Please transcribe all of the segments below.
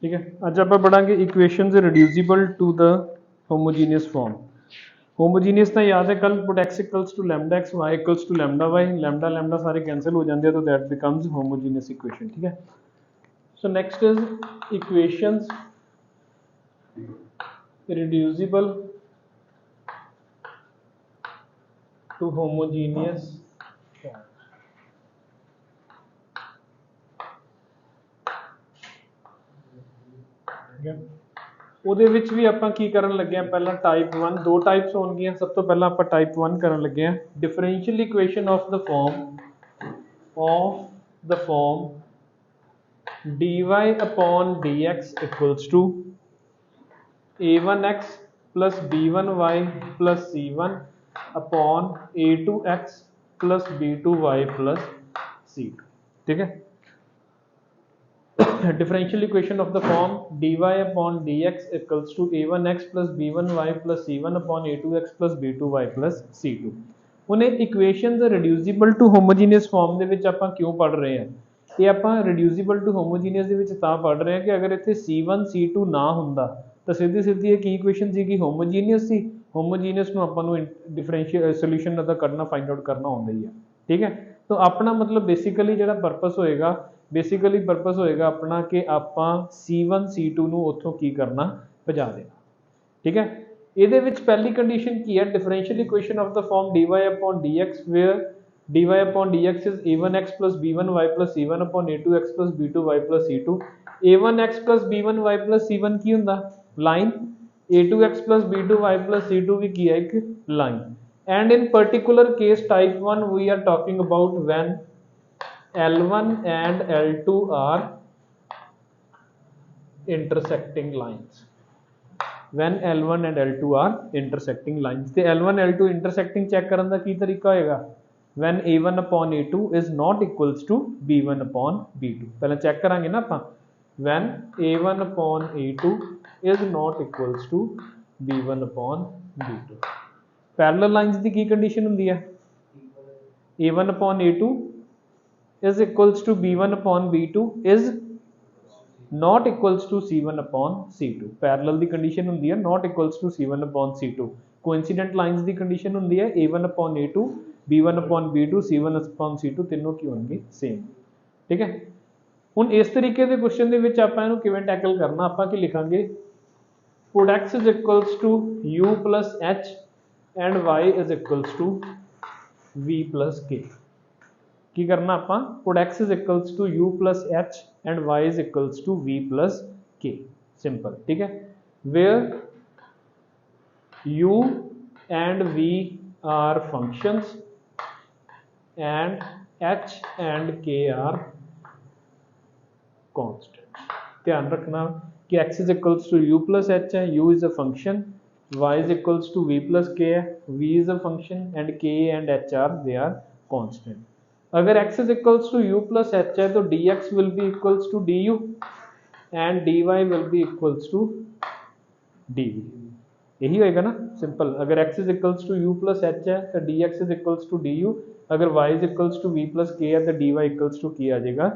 ठीक है। अज आप पढ़ांगे equations reducible to the homogeneous form. Homogeneous तो याद है कल put x equals to lambda x y equals to lambda y, lambda lambda सारे कैंसिल हो जाते हैं तो दैट बिकम्स होमोजीनियस इक्वेशन। ठीक है। So next is equations reducible to homogeneous form. ਉਹਦੇ ਵਿੱਚ ਵੀ ਆਪਾਂ ਕੀ ਕਰਨ ਲੱਗੇ ਆ, ਪਹਿਲਾਂ ਟਾਈਪ 1 ਦੋ ਟਾਈਪਸ ਹੋਣਗੀਆਂ। ਸਭ ਤੋਂ ਪਹਿਲਾਂ ਆਪਾਂ ਟਾਈਪ 1 ਕਰਨ ਲੱਗੇ ਆ, differential equation of the farm dy upon dx equals to a1x plus b1y plus c1 upon a2x plus b2y plus c2। ठीक है। differential equation of the form dy upon dx equals to a1x plus b1y plus c1 upon a2x plus b2y plus c2। ਹੁਣ ਇਹ equations ਰਿਡਿਊਸਿਬਲ to ਹੋਮੋਜੀਨੀਅਸ farm ਦੇ ਵਿੱਚ ਆਪਾਂ ਕਿਉਂ ਪੜ੍ਹ ਰਹੇ ਹਾਂ? ਇਹ ਆਪਾਂ ਰਿਡਿਊਸਿਬਲ ਟੂ ਹੋਮੋਜੀਨੀਅਸ ਦੇ ਵਿੱਚ ਤਾਂ ਪੜ੍ਹ ਰਹੇ ਹਾਂ ਕਿ ਅਗਰ ਇੱਥੇ c1 c2 ਨਾ ਹੁੰਦਾ ਤਾਂ ਸਿੱਧੀ ਸਿੱਧੀ ਇਹ ਕੀ ਇਕੁਏਸ਼ਨ ਸੀਗੀ, ਹੋਮੋਜੀਨੀਅਸ ਸੀ। ਹੋਮੋਜੀਨੀਅਸ ਨੂੰ ਆਪਾਂ ਨੂੰ ਡਿਫਰੈਂਸ਼ੀਅਲ ਸੋਲੂਸ਼ਨ ਦਾ ਕੱਢਣਾ ਫਾਈਂਡ ਆਊਟ ਕਰਨਾ ਹੁੰਦਾ ਹੀ ਹੈ। ਠੀਕ ਹੈ। ਤਾਂ ਆਪਣਾ ਮਤਲਬ ਬੇਸਿਕਲੀ ਜਿਹੜਾ ਪਰਪਸ ਹੋਏਗਾ, ਆਪਣਾ ਕਿ ਆਪਾਂ c1 c2 ਨੂੰ ਉੱਥੋਂ ਕੀ ਕਰਨਾ, ਭਜਾ ਦੇਣਾ। ਠੀਕ ਹੈ। ਇਹਦੇ ਵਿੱਚ ਪਹਿਲੀ ਕੰਡੀਸ਼ਨ ਕੀ ਹੈ, differential equation of the farm dy upon dx where dy upon dx is a1x plus b1y plus c1 upon a2x plus b2y plus c2। a1x plus b1y plus c1 ਕੀ ਹੁੰਦਾ, line. a2x plus b2y plus c2 ਵੀ ਕੀ ਹੈ, ਇੱਕ line. and in particular case type 1 we are talking about when L1 and L2 are intersecting lines। when L1 and L2 are intersecting lines ਤੇ L1 L2 intersecting check ਕਰਨ ਦਾ ਕੀ ਤਰੀਕਾ ਹੋਏਗਾ, when A1 upon A2 is not equals to B1 upon B2। ਪਹਿਲਾਂ check ਕਰਾਂਗੇ ਨਾ ਆਪਾਂ, when A1 upon A2 is not equals to B1 upon B2। parallel lines the Ki condition ਹੁੰਦੀ ਹੈ, A1 upon A2 is equals to B1 upon B2 is not equals to C1 upon C2। Parallel the condition ਹੁੰਦੀ ਹੈ not equals to C1 upon C2। coincident lines the condition ਹੁੰਦੀ ਹੈ A1 upon A2 B1 upon B2 C1 upon C2 ਤਿੰਨੋਂ ਕੀ ਹੋਣਗੇ, same. ਠੀਕ ਹੈ। ਹੁਣ ਇਸ ਤਰੀਕੇ ਦੇ ਕੁਐਸਚਨ ਦੇ ਵਿੱਚ ਆਪਾਂ ਇਹਨੂੰ ਕਿਵੇਂ ਟੈਕਲ ਕਰਨਾ, ਆਪਾਂ ਕੀ ਲਿਖਾਂਗੇ, put x is equals to u plus h and y is equals to v plus k। ਕੀ ਕਰਨਾ ਆਪਾਂ, put x is equals to u plus h and y is equals to v plus k। simple। ठीक है। where u and v are functions and h and k are constant। ध्यान रखना कि x is equals to u plus h है, u is a function, y is equals to v plus k है, v is a function and k and h are they are constant। अगर x is equals to u plus h है तो dx will be equals to du and dy will be equals to dv। यही होएगा ना, simple. अगर x is equals to u plus h है तो dx is equals to du, अगर y is equals to v plus k है तो dy equals to की आ जाएगा,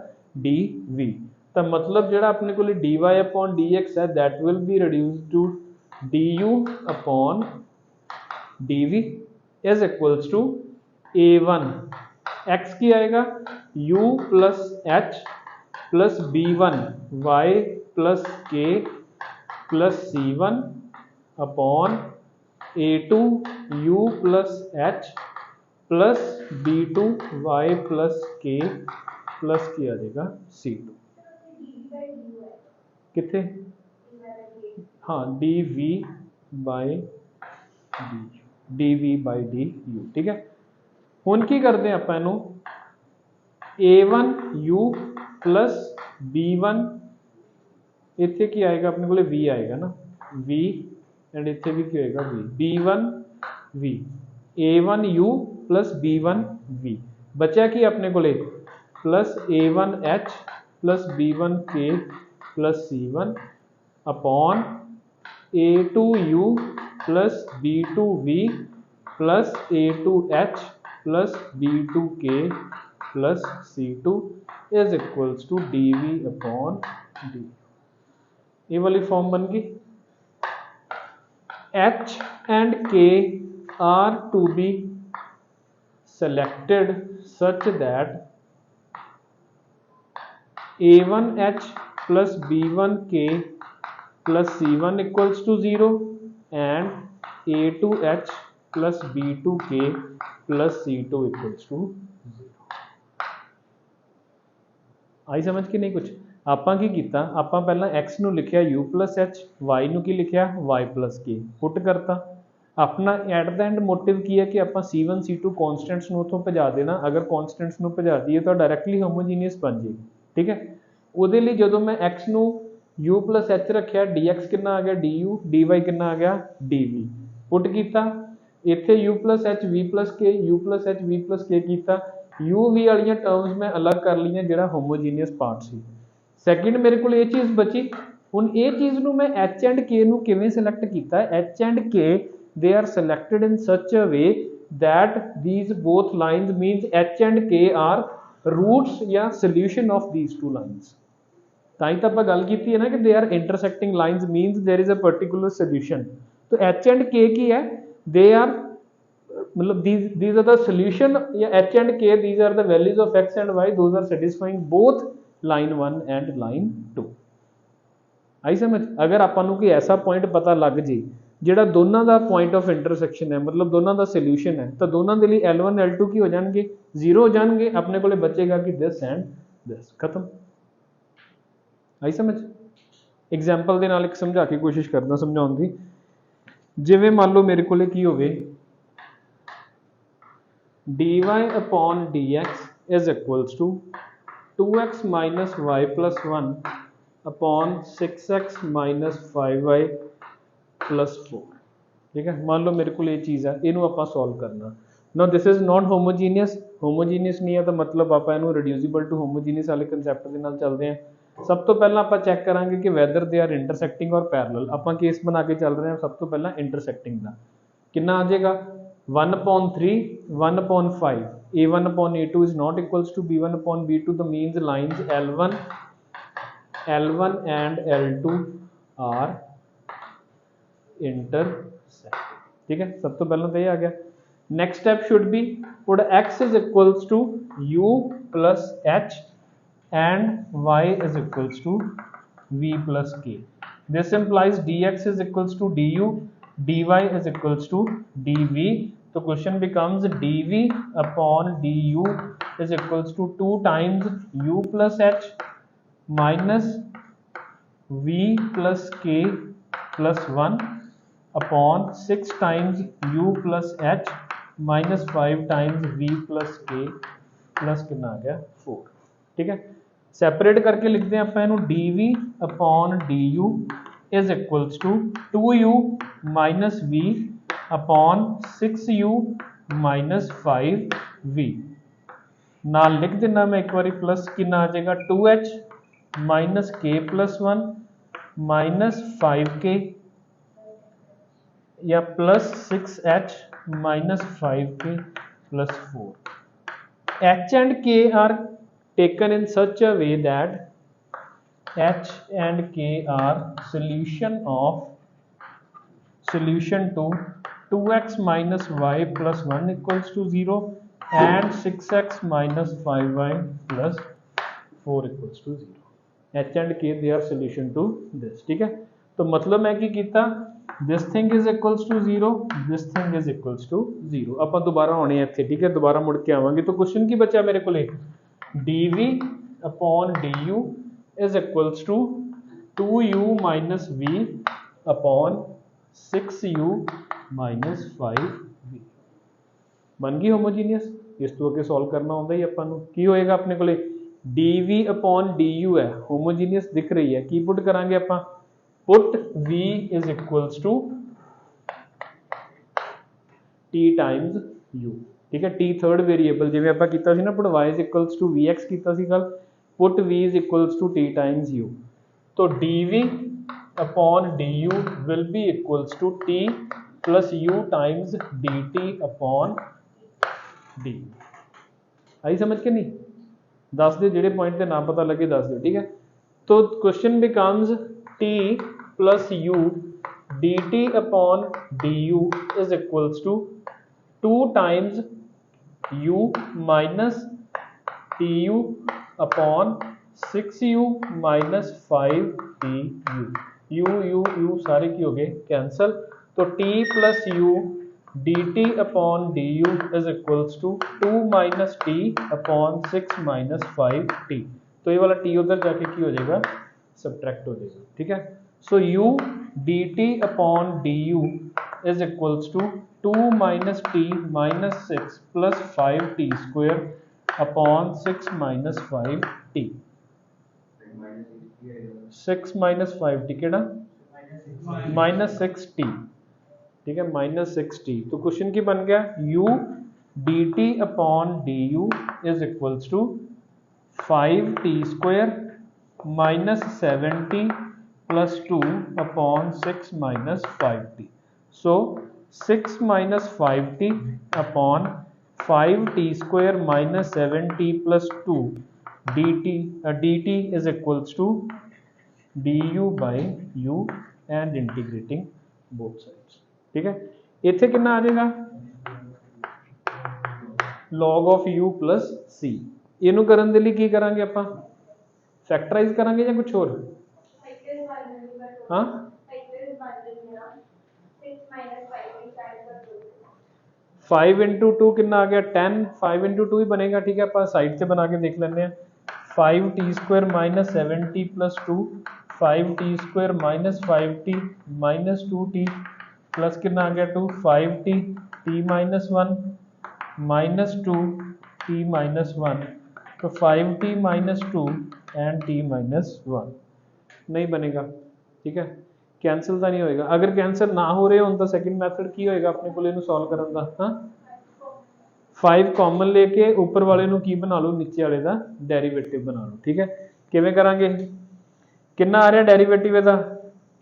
dv। तो मतलब ਜਿਹੜਾ ਆਪਣੇ ਕੋਲ dy upon dx है that will be reduced to du upon dv is equals to a1 x की आएगा u plus h plus b1 y plus k plus c1 upon a2 u plus h plus b2 y plus k plus की आ जाएगा c2। कितने, हाँ dv by dv by du। ठीक है। ਹੁਣ ਕੀ ਕਰਦੇ ਆ ਆਪਾਂ ਇਹਨੂੰ, a1 u plus b1 ਇੱਥੇ ਕੀ ਆਏਗਾ ਆਪਣੇ ਕੋਲੇ v ਆਏਗਾ ਨਾ, v ਐਂਡ ਇੱਥੇ ਵੀ ਕੀ ਹੋਏਗਾ v, b1 v, a1 u plus b1 v। ਬਚਿਆ ਕੀ ਆਪਣੇ ਕੋਲੇ plus a1 h plus b1 k plus c1 upon a2 u plus b2 v plus a2 h plus b2k plus c2 is equals to dv upon d। ये वाली form बन गई। H and K are to be selected such that A1H plus B1K plus C1 equals to 0 and A2H plus B2K plus C2 equals to 0। आई समझ के नहीं कुछ? ਆਪਾਂ ਕੀ ਕੀਤਾ, ਆਪਾਂ ਪਹਿਲਾਂ x ਨੂੰ ਲਿਖਿਆ u plus h, y ਨੂੰ ਕੀ ਲਿਖਿਆ y plus k, ਪੁੱਟ ਕਰਤਾ। ਆਪਣਾ ਐਟ ਦਾ ਐਂਡ ਮੋਟਿਵ ਕੀ ਹੈ ਕਿ ਆਪਾਂ C1 C2 ਕਨਸਟੈਂਟਸ ਨੂੰ ਉੱਥੋਂ ਭਜਾ ਦੇਣਾ। ਅਗਰ ਕਨਸਟੈਂਟਸ ਨੂੰ ਭਜਾ ਦਈਏ ਤਾਂ ਡਾਇਰੈਕਟਲੀ ਹੋਮੋਜੀਨੀਅਸ ਬਣ ਜਾਏਗੀ, ਠੀਕ ਹੈ। ਉਹਦੇ ਲਈ ਜਦੋਂ ਮੈਂ x ਨੂੰ u plus h ਰੱਖਿਆ, dx ਕਿੰਨਾ ਆ ਗਿਆ du, dy ਕਿੰਨਾ ਆ ਗਿਆ dv, ਪੁੱਟ ਕੀਤਾ। ਇੱਥੇ u plus h v plus k, u plus h v plus k ਕੀਤਾ। u v ਵਾਲੀਆਂ ਟਰਮਸ ਮੈਂ ਅਲੱਗ ਕਰ ਲਈਆਂ, ਜਿਹੜਾ ਹੋਮੋਜੀਨੀਅਸ ਪਾਰਟ ਸੀ। ਸੈਕਿੰਡ ਮੇਰੇ ਕੋਲ ਇਹ ਚੀਜ਼ ਬਚੀ। ਹੁਣ ਇਹ ਚੀਜ਼ ਨੂੰ ਮੈਂ h and k ਨੂੰ ਕਿਵੇਂ ਸਿਲੈਕਟ ਕੀਤਾ? h and k they are selected in such a way that these both lines means h and k are roots या solution of these two lines। ਤਾਂ ਹੀ ਤਾਂ ਆਪਾਂ ਗੱਲ ਕੀਤੀ ਹੈ ਨਾ ਕਿ they are intersecting lines means there is a particular solution। तो h and k ਕੀ ਹੈ? they are मतलब these are the solution या h and k these are the values of x and y, those are satisfying both line 1 and line 2। आई समझ? अगर ਆਪਾਂ ਨੂੰ ਕੋਈ ਐਸਾ ਪੁਆਇੰਟ ਪਤਾ ਲੱਗ ਜੇ ਜਿਹੜਾ ਦੋਨਾਂ ਦਾ ਪੁਆਇੰਟ ਆਫ ਇੰਟਰਸੈਕਸ਼ਨ ਹੈ, मतलब ਦੋਨਾਂ ਦਾ ਸੋਲੂਸ਼ਨ ਹੈ, ਤਾਂ ਦੋਨਾਂ ਦੇ ਲਈ L1 L2 ਕੀ ਹੋ ਜਾਣਗੇ? 0 ਹੋ ਜਾਣਗੇ। ਆਪਣੇ ਕੋਲੇ ਬਚੇਗਾ ਕਿ this and this। ਖਤਮ। आई समझ? एग्जाम्पल ਦੇ ਨਾਲ ਇੱਕ ਸਮਝਾ ਕੇ ਕੋਸ਼ਿਸ਼ ਕਰਦਾ ਸਮਝਾਉਣ ਦੀ। ਜਿਵੇਂ ਮੰਨ ਲਓ ਮੇਰੇ ਕੋਲੇ ਕੀ ਹੋਵੇ, dy upon dx is equals to 2x minus y plus 1 upon 6x minus 5y plus 4। ठीक है, मान लो मेरे को ये चीज़ है, इनू आप सॉल्व करना। ना this is not homogeneous, homogeneous नहीं है तो मतलब आप इनू रिड्यूसिबल टू होमोजीनियस वाले कंसैप्ट के नाल चलते हैं। सब तो पहला आप चैक करांगे कि वैदर दे आर इंटरसैक्टिंग और पैरेलल। आप केस बना के चल रहे हैं, सब तो पहला इंटरसैक्टिंग का कितना आ जाएगा? 1/3 1/5। a1 upon a2 is not equals to b1 upon b2, the means lines L1 and L2 are intersecting। ठीक है, सब तो पहले तो ये आ गया। Next step should be put x is equals to u plus h and y is equals to v plus k। This implies dx is equals to du, dy is equals to dv। तो question becomes dv upon du is equals to 2 times u plus h minus v plus k plus 1 upon 6 times u plus h minus 5 times v plus k plus कितना आ गया 4। ठीक है, separate करके लिखते हैं अपन dv upon du is equals to 2u minus v upon 6u minus 5v। नाल लिख देना मैं एक बार प्लस कितना आ जाएगा 2h minus k plus 1 minus 5k या plus 6h minus 5k plus 4। h and k are taken in such a way that h and k are solution to 2x minus y plus 1 equals to 0 and 6x minus 5y plus 4 equals to 0। h and k they are solution to this। ठीक है, तो मतलब मैं की कीता, this thing is equals to 0, this thing is equals to 0। ਆਪਾਂ दोबारा आने ਇੱਥੇ। ठीक है, दोबारा मुड़ के आवांगे। तो क्वेश्चन की बचा मेरे को dv upon du is equals to 2u minus v upon 6u minus 5v। बन गई होमोजीनियस। इस तो अगे सॉल्व करना होंगे ही अपन की होएगा अपने को dv upon du है, होमोजीनियस दिख रही है, की पुट करांगे अपन put v is equals to t times u। ठीक है, t थर्ड वेरिएबल जिवें आपां कीता सी ना put y is equals to vx कीता सी कल, put v is equals to t times u। तो dv upon du will be equals to t plus u times dt upon d। आई समझ के नहीं? दस दो, जेडे पॉइंट के नाम पता लगे दस दो। ठीक है, तो question becomes t plus u dt upon du is equals to 2 times u minus tu upon 6u minus 5tu u सारे की हो गए कैंसल, तो t plus u dt upon du is equals to 2 minus t upon 6 minus 5t, तो ये वाला t उधर जाके की हो जाएगा सब्ट्रैक्ट हो जाएगा, ठीक है। सो u dt upon du is equals to 2 minus t minus 6 plus 5t square upon 6 minus 5t, 6 minus 5t केड़ा minus 6t, ठीक है, माइनस 6t, तो क्वेश्चन की बन गया u dt upon du is equals to 5t square minus 7t plus 2 upon 6 minus 5t, so 6 minus 5t upon 5t square minus 7t plus 2 dt is equals to du by u and integrating both sides, ठीक है। इत्थे कितना आ जाएगा log of u plus c, इनू करन दे लई की करांगे आपां, फैक्टराइज करांगे या कुछ होर, हाँ 5 इंटू 2 कितना आ गया 10, 5 इंटू 2 ही बनेगा, ठीक है। आप साइड से बना के देख लेते हैं, 5t square minus 7t plus 2, 5t square minus 5t minus 2t plus कितना आ गया 2, 5t t minus 1 minus 2 t minus 1, तो 5t minus 2 and t minus 1 नहीं बनेगा, ठीक है, कैंसल तो नहीं होएगा। अगर कैंसल ना हो रहे हो तो सेकंड मैथड की होएगा अपने को इनू सॉल्व करन दा, हां 5 कॉमन लेके ऊपर वाले नू की बना लो, नीचे वाले दा डेरिवेटिव बना लो, ठीक है। किवें करांगे, कितना आ रहा डेरिवेटिव इहदा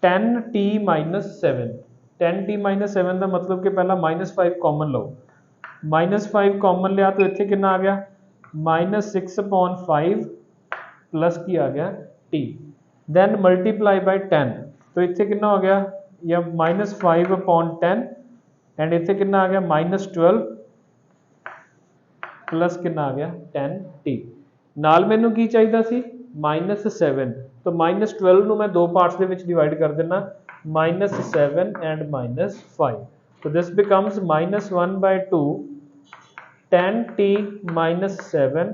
10t माइनस 7, 10t माइनस 7 का मतलब कि पहला माइनस 5 कॉमन लो, माइनस 5 कॉमन लिया तो इत्थे कितना आ गया माइनस 6 अपॉन 5 प्लस की आ गया t, देन मल्टीप्लाई बाय 10, तो इत्थे कितना हो गया या माइनस 5 अपॉन 10 एंड इत्थे कितना आ गया माइनस 12 प्लस कितना आ गया 10t, नाल मैनू की चाहिए सी माइनस 7, तो माइनस 12 नू मैं दो पार्ट्स दे विच डिवाइड कर देना, माइनस 7 एंड माइनस 5, तो this becomes minus 1 by 2 10t minus 7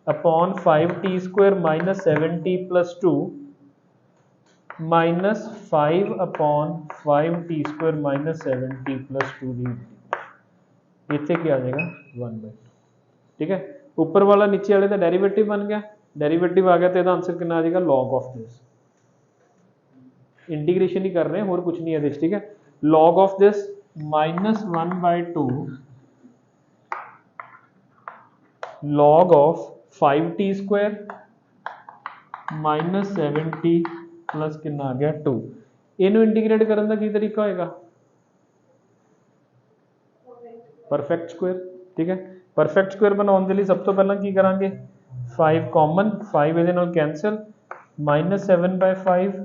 upon 5t square minus 7t plus 2 minus 5 upon 5t square minus 7t plus 2 दी इत्थे क्या आ जाएगा 1 बाय 2, ठीक है। ऊपर वाला नीचे वाले का डेरिवेटिव बन गया, डेरिवेटिव आ गया तो इसका आंसर कितना आ जाएगा log ऑफ दिस, इंटीग्रेशन ही कर रहे हैं और कुछ नहीं है दिस, ठीक है। log of this minus 1 by 2 log of 5t square minus 7t plus कितना आ गया 2, इनू इंटीग्रेट करने का की तरीका होएगा परफेक्ट स्क्वायर, ठीक है। परफेक्ट स्क्वायर बनाने के लिए सब तो पहला की करांगे 5 कॉमन, 5 ਇਹਦੇ ਨਾਲ कैंसल, माइनस 7 बाय 5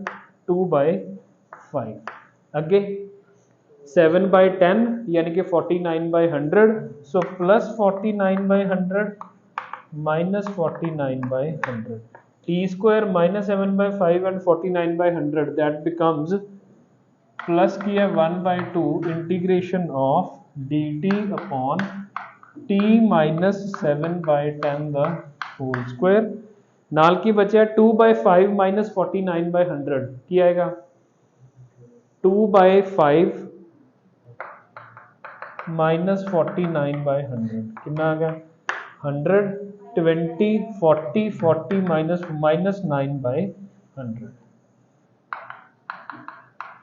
2 बाय 5, अगे 7 बाय 10 यानी कि 49 by 100, so plus 49 by 100 minus 49 by 100, t square minus 7 by 5 and 49 by 100 that becomes plus की है 1 by 2 integration of dt upon t minus 7 by 10 the whole square, नाल की बचा 2 bye 5 minus 49 by 100 की आएगा 2 बाय 5 माइनस 49 बाय 100 कितना आ गया 100, 20 40 40 माइनस 9 बाय 100,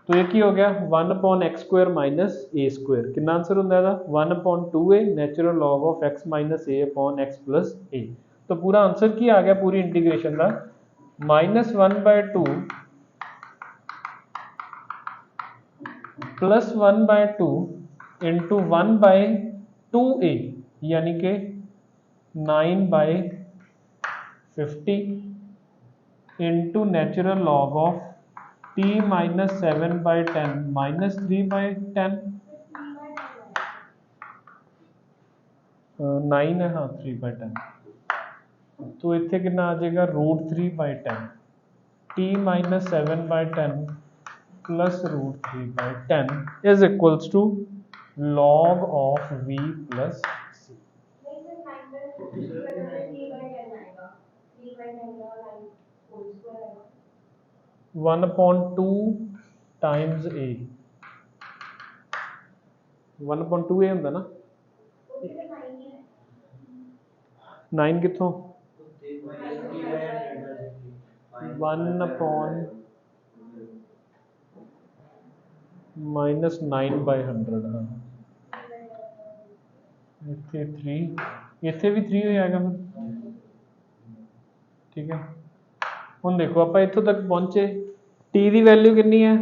तो ये की हो गया 1 अपॉन एक्स स्क्वायर माइनस ए स्क्वायर, कितना आंसर होंदा है 1 upon 2a natural log of x minus a upon x plus a, तो पूरा आंसर की आ गया पूरी इंटीग्रेशन का minus 1 by 2 plus 1 by 2 into 1 by 2a यानी कि 9 by 50 into natural log of t minus 7/10 minus 3/10 9 है हाँ 3/10 तो इतने कितना आ जाएगा √3/10 t minus 7/10 plus √3/10 is equals to log of v plus c 1/2 times a 1/2 a ਹੁੰਦਾ ना 9 कितों 1/- -9/100 हाँ इतने 3 इतने भी 3 हो जाएगा फिर ठीक है ਹੁਣ देखो आप इतों तक पहुंचे t की वैल्यू कितनी है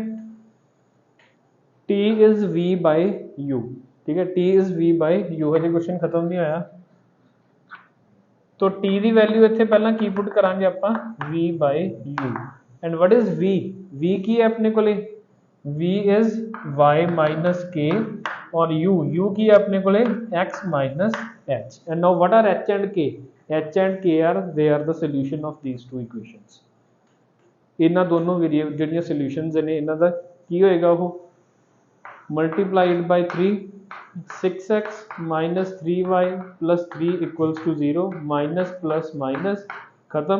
t is v by u ठीक है t is v by u हजे क्वेश्चन खत्म नहीं होया तो t की वैल्यू इतने पहला की पुट करांगे ਆਪਾਂ v by u and what is v v की है अपने को v is y minus k और u की है अपने को x minus h and now what are h and k h and k are they are the solution of these two equations इन्हां दोनों वेरिएबल ਜਿਹੜੀਆਂ ਸੋਲੂਸ਼ਨਸ ਨੇ ਇਹਨਾਂ ਦਾ ਕੀ ਹੋਏਗਾ ਉਹ ਮਲਟੀਪਲਾਈਡ ਬਾਈ 3 6x minus 3y plus 3 equals to 0 minus plus minus खत्म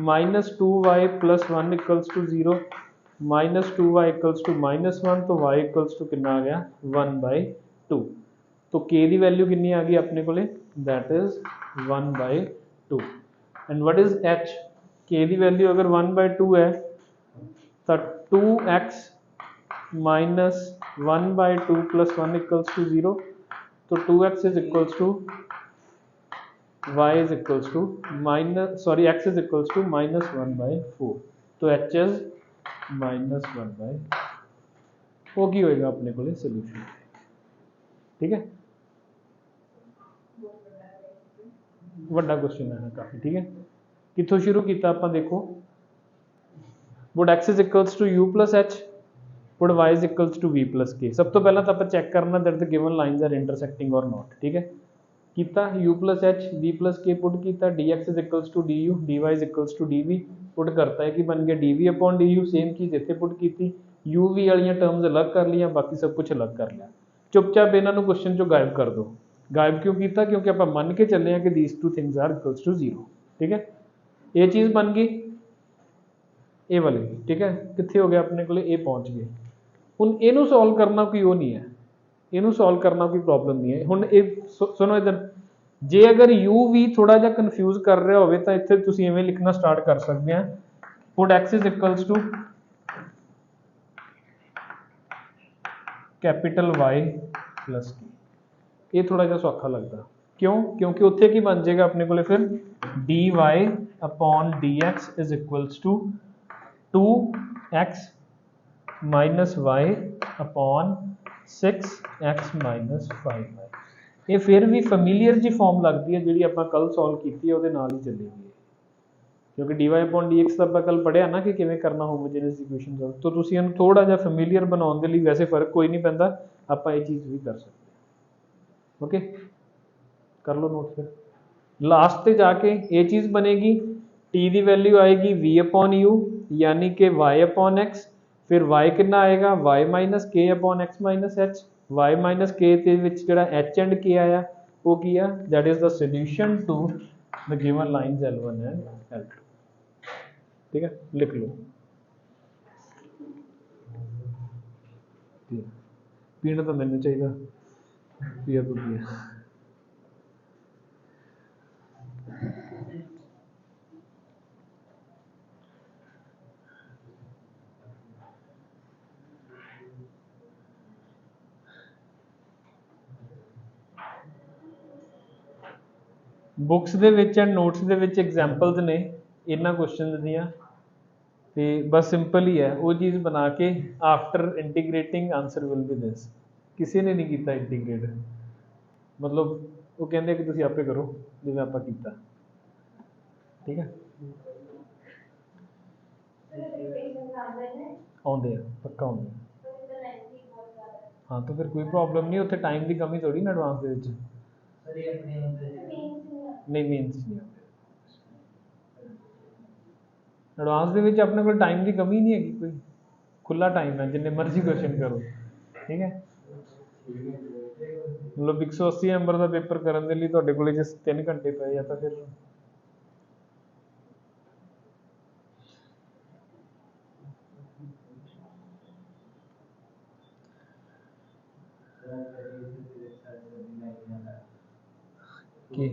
minus 2y plus 1 equals to 0 minus 2y equals to -1 तो y equals to कितना आ गया 1/2 तो k ਦੀ वैल्यू कितनी आ गई अपने को that is 1/2 and what is h k the value अगर 1/2 है तो 2x minus 1/2 plus 1 equals to 0 तो 2x is equals to y is equals to x is equals to -1/4 तो h is -1/4 वो की होएगा अपने को सोल्यूशन ठीक है ਵੱਡਾ क्वेश्चन है काफी ठीक है कितों शुरू किया आप देखो would x is equals to u plus h would y is equals to v plus k सब तो पहला तो आप चेक करना that the given lines are intersecting or not ठीक है किता u plus h v plus k put किया dx is equals to du dy is equals to dv put करता है कि बन गया dv upon du सेम चीज़ इतने पुट की u v वाली टर्म्स अलग कर लिया बाकी सब कुछ अलग कर लिया चुपचाप इन्हों क्वेश्चन चो गायब कर दो गायब क्यों किया क्योंकि आप मन के चले हैं कि these two things are equals to 0 ठीक है ये चीज़ बन गई ए वाली ठीक है कितने हो गया अपने को ये पहुँच गए हुण इनू सॉल्व करना कोई वो नहीं है इनू सॉल्व करना कोई प्रॉब्लम नहीं है हुण ये सुनो इधर जे अगर यू भी थोड़ा जा कन्फ्यूज कर रहा हो तो इत्थे तुसीं इवें लिखना स्टार्ट कर सकते हैं put X is equals to capital Y plus की ये थोड़ा जा सौखा लगता क्यों क्योंकि उत्थे की बन जाएगा अपने को फिर D Y upon D X is equals to 2x minus Y upon 6x minus 5y ये फिर भी फैमिलीयर जी फॉर्म लगती है जी आप कल सॉल्व की वो नाल ही चलेगी क्योंकि D Y upon D X का आप कल पढ़िया ना कि किवें करना होमोजेनियस इक्वेशन सॉल्व तो तुसीं इहनूं थोड़ा जिहा फैमिलीयर बनाउण दे लई वैसे फर्क कोई नहीं पैंदा आप ये चीज़ भी कर सकते ओके कर लो नोट फिर लास्ट से जाके ये चीज़ बनेगी टी की वैल्यू आएगी वी अपॉन यू यानी कि वाई अपॉन एक्स फिर वाई कितना आएगा Y minus K upon X minus H Y minus K जो एच एंड के आया वो किया that is the solution to the given lines L1 and L2 ठीक है लिख लो पीना तो मैंने चाहिए पिया तो पिया बुक्स ਦੇ ਵਿੱਚ ਐਂਡ ਨੋਟਸ ਦੇ ਵਿੱਚ ਐਗਜ਼ਾਮਪਲਸ ਨੇ ਇਹਨਾਂ ਕੁਐਸਚਨਸ ਦੀਆਂ ਤੇ ਬਸ ਸਿੰਪਲ ਹੀ ਹੈ ਉਹ ਚੀਜ਼ ਬਣਾ ਕੇ ਆਫਟਰ ਇੰਟੀਗ੍ਰੇਟਿੰਗ ਆਨਸਰ ਵਿਲ ਬੀ ਦਿਸ ਕਿਸੇ ਨੇ ਨਹੀਂ ਕੀਤਾ ਇੰਟੀਗ੍ਰੇਟ ਮਤਲਬ ਉਹ ਕਹਿੰਦੇ ਕਿ ਤੁਸੀਂ ਆਪੇ ਕਰੋ ਜਿਵੇਂ ਆਪਾਂ ਕੀਤਾ ਠੀਕ ਹੈ ਆਉਂਦੇ ਆ ਪੱਕਾ ਆਉਂਦੇ ਆ। हाँ तो फिर कोई प्रॉब्लम नहीं, उत्थे टाइम की कमी थोड़ी ना एडवांस दे विच नहीं मीनस नहीं आते एडवांस दे विच अपने को टाइम की कमी नहीं हैगी, कोई खुला टाइम है जिन्ने मर्जी क्वेश्चन करो, ठीक है। मतलब 180 नंबर का पेपर करने के लिए तुहाडे कोले जे 3 घंटे पे या तो फिर की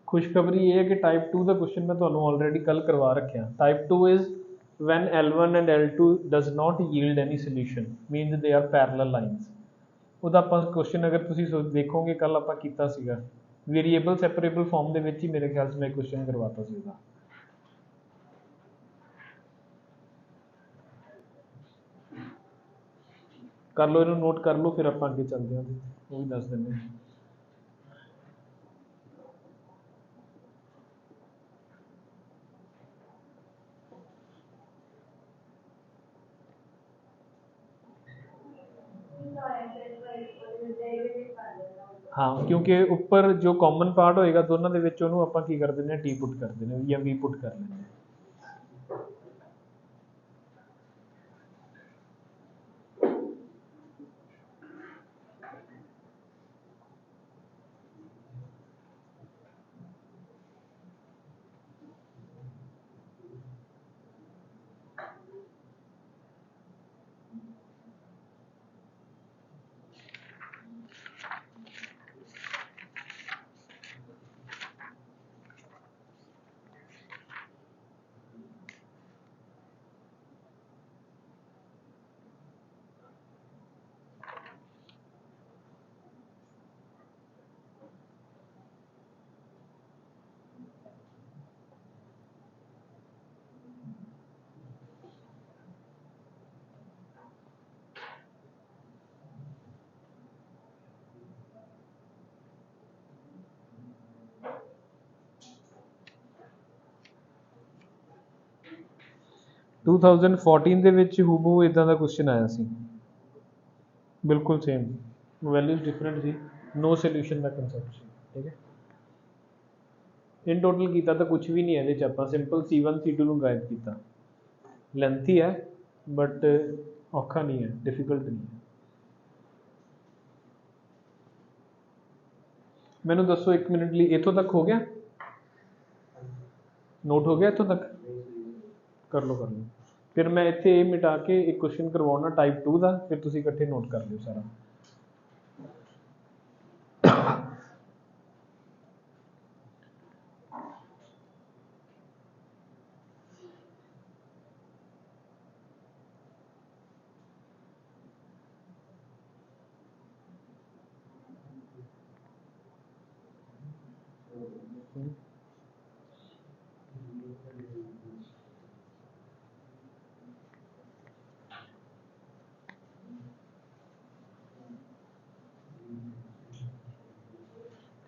खुशखबरी ये है कि टाइप 2 का क्वेश्चन मैं ਤੁਹਾਨੂੰ ऑलरेडी कल करवा रखा। Type 2 is when L1 and L2 does not yield any solution means they are parallel lines। ਉਹਦਾ ਆਪਾਂ क्वेश्चन अगर ਤੁਸੀਂ ਦੇਖੋਗੇ ਕੱਲ ਆਪਾਂ ਕੀਤਾ ਸੀਗਾ वेरिएबल सैपरेबल फॉर्म ਦੇ ਵਿੱਚ ਹੀ ਮੇਰੇ ਖਿਆਲ से मैं क्वेश्चन करवाता ਸੀ ਉਹਦਾ। कर लो इन्हों नोट कर लो फिर आप आगे चलते हैं वो भी दस देंगे। 'हाँ क्योंकि ऊपर जो कॉमन पार्ट होएगा दोनों के विच ਉਹਨੂੰ ਆਪਾਂ ਕੀ कर ਦਿੰਦੇ टी पुट कर ਦਿੰਦੇ ਜਾਂ वी पुट कर ਲੈਂਦੇ। टू 2014 ਦੇ ਵਿੱਚ ਹੂਬਹੂ ਇਦਾਂ ਦਾ ਕੁਐਸਚਨ ਆਇਆ ਸੀ ਬਿਲਕੁਲ ਸੇਮ ਵੈਲਿਊਜ਼ ਡਿਫਰੈਂਟ ਸੀ नो ਸੋਲੂਸ਼ਨ ਦਾ ਕਨਸੈਪਟ ਸੀ ਠੀਕ ਹੈ। इन टोटल ਕੀਤਾ ਤਾਂ ਕੁਝ ਵੀ ਨਹੀਂ ਇਹਦੇ ਚ ਆਪਾਂ ਸਿੰਪਲ C1 C2 ਨੂੰ ਗਾਇਬ ਕੀਤਾ ਲੈਂਥੀ ਹੈ ਬਟ ਔਖਾ ਨਹੀਂ ਹੈ ਡਿਫਿਕਲਟ ਨਹੀਂ ਹੈ। ਮੈਨੂੰ ਦੱਸੋ 1 ਮਿੰਟ ਲਈ ਇੱਥੋਂ ਤੱਕ ਹੋ ਗਿਆ ਨੋਟ ਹੋ ਗਿਆ ਇੱਥੋਂ ਤੱਕ कर लो फिर मैं इत्थे ये मिटा के एक क्वेश्चन करवाना टाइप 2 का फिर तुसी इकट्ठे नोट कर लियो सारा।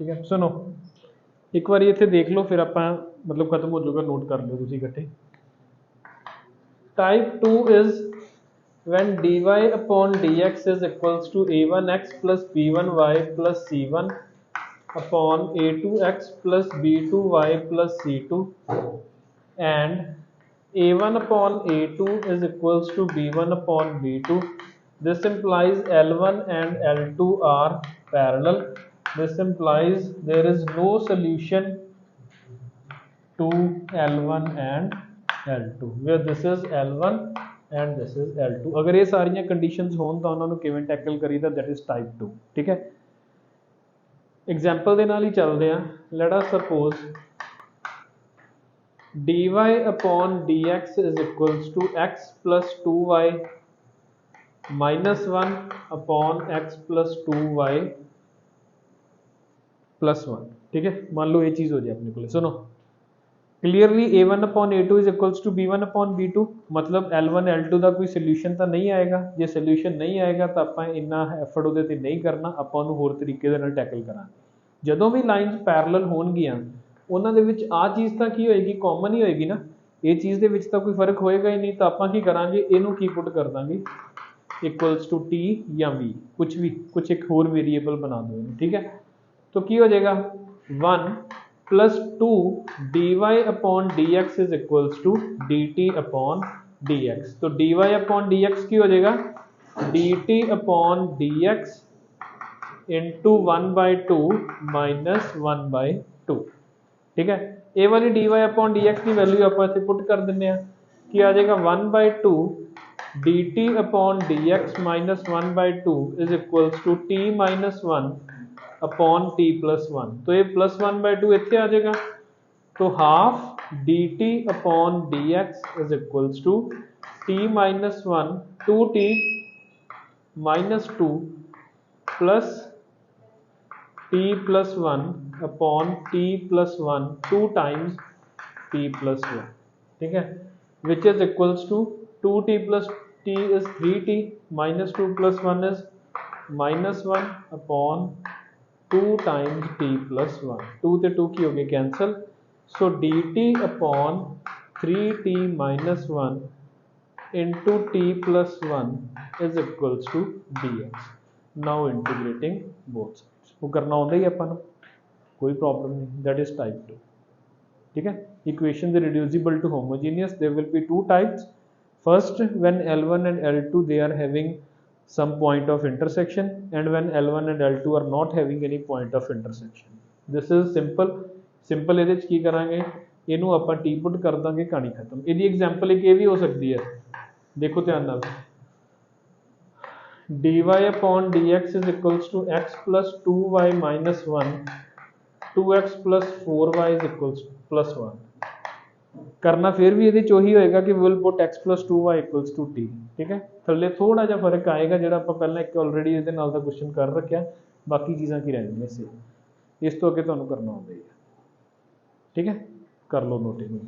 ठीक है सुनो एक बार इत्थे देख लो फिर आप मतलब खत्म हो जाएगा नोट कर लो तुसी इकट्ठे। Type 2 is when dy upon dx is equals to a1x plus b1y plus c1 upon a2x plus b2y plus c2 and a1 upon a2 is equals to b1 upon b2। this implies L1 and L2 are parallel। this implies there is no solution to L1 and L2 where this is L1 and this is L2। अगर ये सारियां conditions होन तो उन्होंने किवें tackle करीदा, that is type 2। ठीक है, एग्जाम्पल के नाल ही चलते हैं। Let us suppose dy upon dx is equals to x plus 2y minus 1 upon x plus 2y plus 1। ठीक है, मान लो ये चीज हो जाए अपने को। सुनो clearly a1 upon a2 is equals to b1 upon b2, मतलब L1 L2 का कोई सोल्यूशन तो नहीं आएगा। जो सोल्यूशन नहीं आएगा तो आप इन्ना एफर्ट वो नहीं करना, आप होर तरीके दे नाल टैकल करांगे। जदों भी लाइनस पैरलल होणगियां उन्हां दे विच आ चीज़ तो की होएगी, कॉमन ही होएगी ना। ये चीज़ दे विच तो कोई फर्क होएगा ही नहीं, तो आप की करांगे, इनू की पुट कर देंगे इक्वल्स टू t या v, कुछ भी, कुछ एक होर वेरीएबल बना दो। ठीक है, तो की हो जाएगा 1 plus 2 dy upon dx is equals to dt upon dx। तो dy अपॉन dx की हो जाएगा dt upon dx into 1/2 minus 1/2। ठीक है, ये वाली dy अपॉन dx की वैल्यू आप इसे पुट कर दें कि आ जाएगा 1/2 dt upon dx minus 1/2 is equals to t minus 1 upon t plus 1। तो ये प्लस 1/2 इतने आ जाएगा, तो half dt upon dx is equals to t minus 1 2t minus 2 plus t plus 1 upon t plus 1 2 times t plus 1। ठीक है, which is equals to 2t plus t is 3t minus 2 plus 1 is minus 1 upon 2 times t plus 1। 2 ते 2 की हो गई cancel, so dt upon 3t minus 1 into t plus 1 is equals to dx। Now integrating both sides, वो करना होता ही अपन, कोई problem नहीं, that is type 2। ठीक है, equation is reducible to homogeneous, there will be two types. First, when L1 and L2 they are having some point of intersection, and when L1 and L2 are not having any point of intersection। this is simple ਇਹਦੇ ਚ ਕੀ ਕਰਾਂਗੇ, ਇਹਨੂੰ ਆਪਾਂ T ਪੁੱਟ ਕਰ ਦਾਂਗੇ, ਕਹਾਣੀ ਖਤਮ। ਇਹਦੀ ਐਗਜ਼ਾਮਪਲ ਇੱਕ ਇਹ ਵੀ ਹੋ ਸਕਦੀ ਹੈ, ਦੇਖੋ ਧਿਆਨ ਨਾਲ, dy upon dx is equals to x plus 2y minus 1 2x plus 4y is equals plus 1। करना फिर भी ये ही होएगा कि will put x plus 2y equals to t। ठीक है, थल्ले थोड़ा जा फर्क आएगा, जो आप पहले एक ऑलरेडी ये क्वेश्चन कर रखा, बाकी चीज़ा की रहनी सेम, इस तो अगे तुहानू करना आउंदा ही है। ठीक है, कर लो नोट इनू।